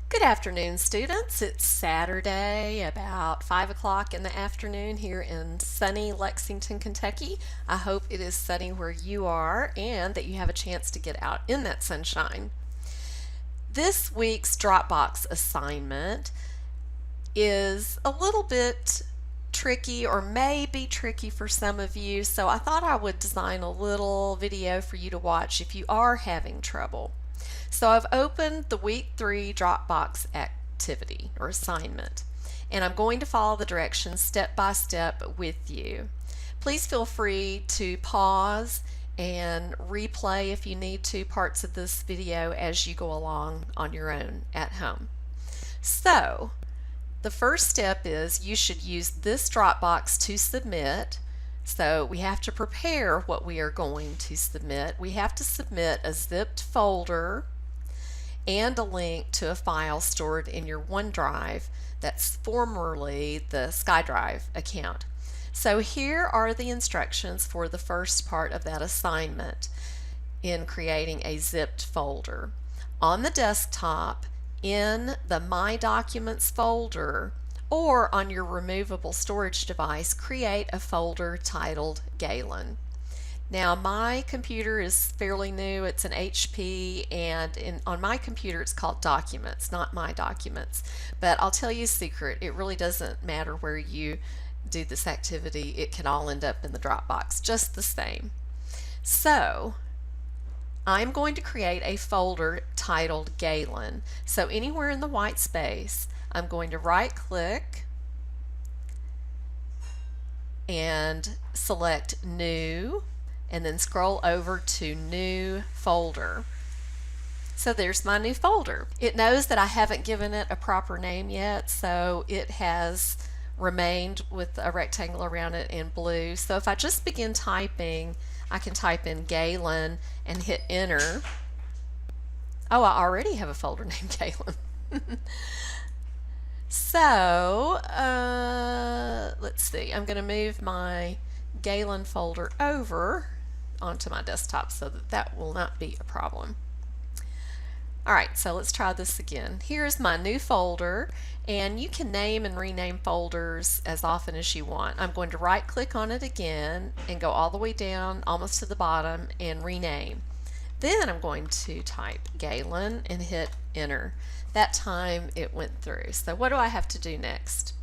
Good afternoon, students. It's Saturday, about 5 o'clock in the afternoon here in sunny Lexington, Kentucky. I hope it is sunny where you are and that you have a chance to get out in that sunshine. This week's Dropbox assignment is a little bit tricky or may be tricky for some of you, so I thought I would design a little video for you to watch if you are having trouble. So I've opened the week 3 Dropbox activity or assignment, and I'm going to follow the directions step by step with you. Please feel free to pause and replay if you need to parts of this video as you go along on your own at home. So the first step is you should use this Dropbox to submit. So we have to prepare what we are going to submit. We have to submit a zipped folder and a link to a file stored in your OneDrive that's formerly the SkyDrive account. So here are the instructions for the first part of that assignment in creating a zipped folder. On the desktop, in the My Documents folder, or on your removable storage device, create a folder titled Galen. Now my computer is fairly new, it's an HP, and on my computer it's called Documents, not My Documents. But I'll tell you a secret, it really doesn't matter where you do this activity, it can all end up in the Dropbox just the same. So I'm going to create a folder titled Galen. So anywhere in the white space, I'm going to right click and select New, and then scroll over to New Folder. So there's my new folder. It knows that I haven't given it a proper name yet, so it has remained with a rectangle around it in blue. So if I just begin typing, I can type in Galen and hit enter. Oh, I already have a folder named Galen. So let's see, I'm going to move my Galen folder over onto my desktop so that will not be a problem. Alright, so let's try this again. Here's my new folder, and you can name and rename folders as often as you want. I'm going to right click on it again and go all the way down almost to the bottom and rename. Then I'm going to type Galen and hit enter. That time it went through. So what do I have to do next?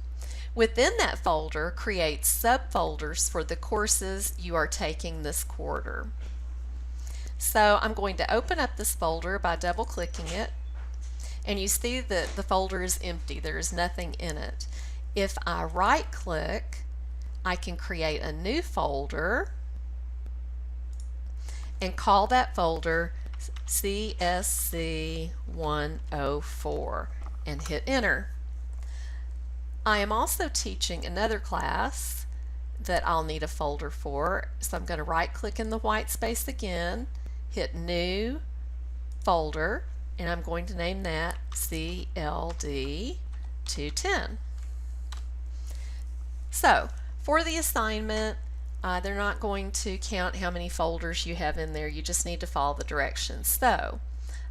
Within that folder, create subfolders for the courses you are taking this quarter. So I'm going to open up this folder by double clicking it, and you see that the folder is empty. There is nothing in it. If I right click, I can create a new folder and call that folder CSC 104 and hit enter. I am also teaching another class that I'll need a folder for, so I'm going to right click in the white space again, hit New Folder, and I'm going to name that CLD 210. So for the assignment, they're not going to count how many folders you have in there, you just need to follow the directions. So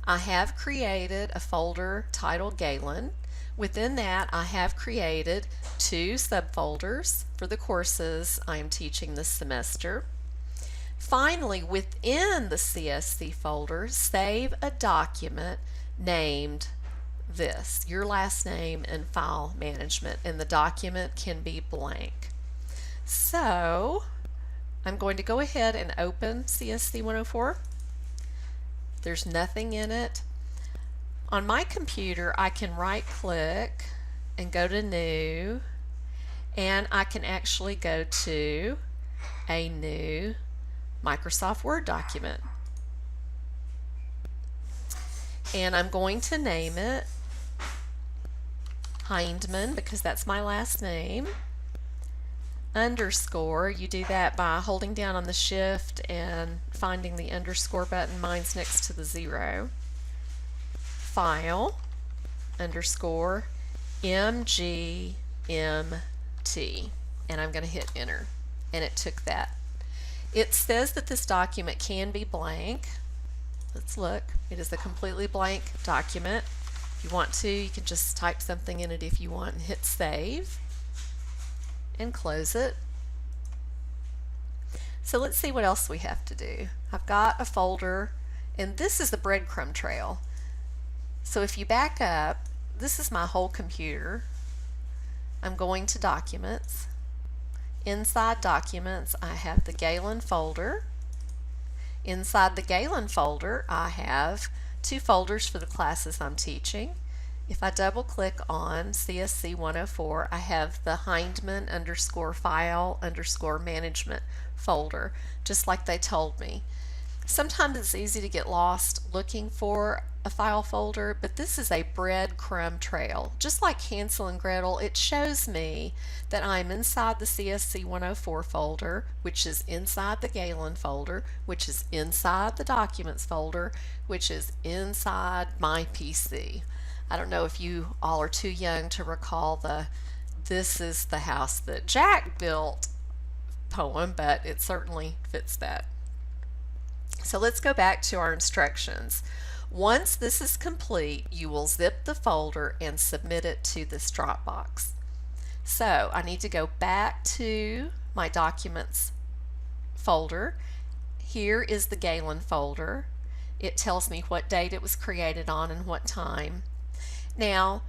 I have created a folder titled Galen. Within that, I have created 2 subfolders for the courses I am teaching this semester. Finally, within the CSC folder, save a document named this, your last name and file management, and the document can be blank. So I'm going to go ahead and open CSC 104. There's nothing in it. On my computer, I can right click and go to New, and I can actually go to a new Microsoft Word document. And I'm going to name it Hindman because that's my last name. Underscore, you do that by holding down on the shift and finding the underscore button. Mine's next to the 0. File underscore MGMT, and I'm going to hit enter, and it took that. It says that this document can be blank. Let's look. It is a completely blank document. If you want to, you can just type something in it if you want and hit save and close it. So let's see what else we have to do. I've got a folder, and this is the breadcrumb trail. So if you back up, this is my whole computer. I'm going to Documents. Inside Documents, I have the Galen folder. Inside the Galen folder, I have two folders for the classes I'm teaching. If I double click on CSC 104, I have the Hindman _file _management folder, just like they told me. Sometimes it's easy to get lost looking for a file folder, but this is a breadcrumb trail. Just like Hansel and Gretel, it shows me that I'm inside the CSC 104 folder, which is inside the Galen folder, which is inside the Documents folder, which is inside my PC. I don't know if you all are too young to recall the "This is the house that Jack built" poem, but it certainly fits that. So let's go back to our instructions. Once this is complete, you will zip the folder and submit it to this Dropbox. So I need to go back to my Documents folder. Here is the Galen folder. It tells me what date it was created on and what time. Now,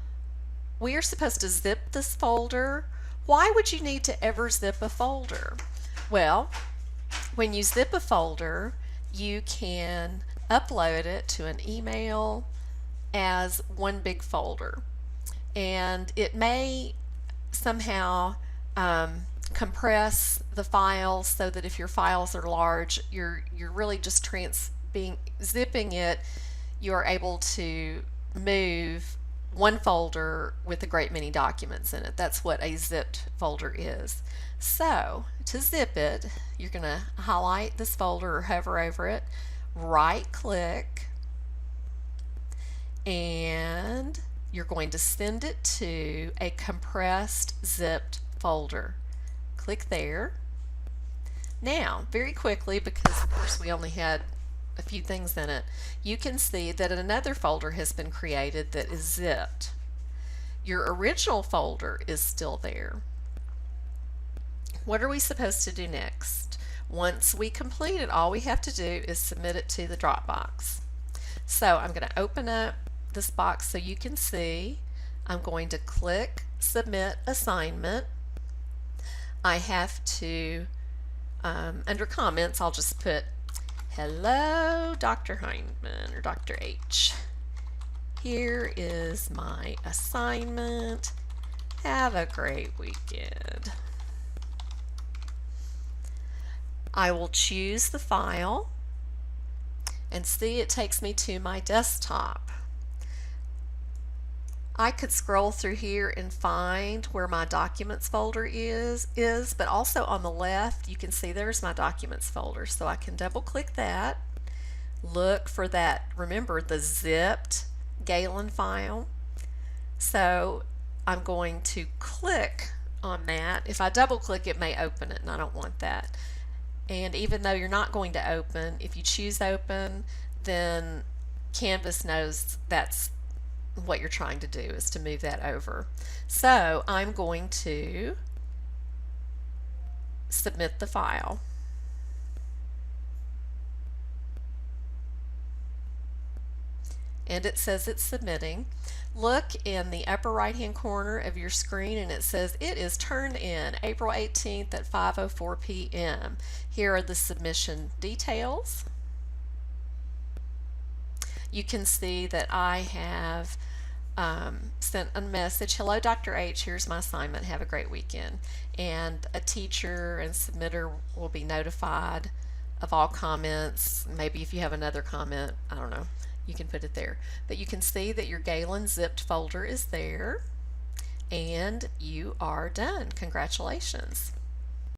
we are supposed to zip this folder. Why would you need to ever zip a folder? Well, when you zip a folder, you can upload it to an email as one big folder, and it may somehow compress the files so that if your files are large, you're really just zipping it, you're able to move one folder with a great many documents in it. That's what a zipped folder is. So to zip it, you're going to highlight this folder or hover over it, right click, and you're going to send it to a compressed zipped folder. Click there. Now, very quickly, because of course we only had a few things in it, you can see that another folder has been created that is zipped. Your original folder is still there. What are we supposed to do next? Once we complete it, all we have to do is submit it to the Dropbox. So I'm going to open up this box so you can see. I'm going to click Submit Assignment. I have to, under comments, I'll just put "Hello, Dr. Hindman," or Dr. H. Here is my assignment. Have a great weekend. I will choose the file and see it takes me to my desktop. I could scroll through here and find where my Documents folder is, but also on the left you can see there's my Documents folder. So I can double click that, look for that, remember, the zipped Galen file. So I'm going to click on that. If I double click, it may open it, and I don't want that. And even though you're not going to open, if you choose open, then Canvas knows that's what you're trying to do, is to move that over. So I'm going to submit the file. And it says it's submitting. Look in the upper right hand corner of your screen and it says it is turned in April 18th at 5:04 p.m. Here are the submission details. You can see that I have sent a message, "Hello Dr. H, here's my assignment, have a great weekend." And a teacher and submitter will be notified of all comments. Maybe if you have another comment, I don't know, you can put it there. But you can see that your Galen zipped folder is there, and you are done. Congratulations.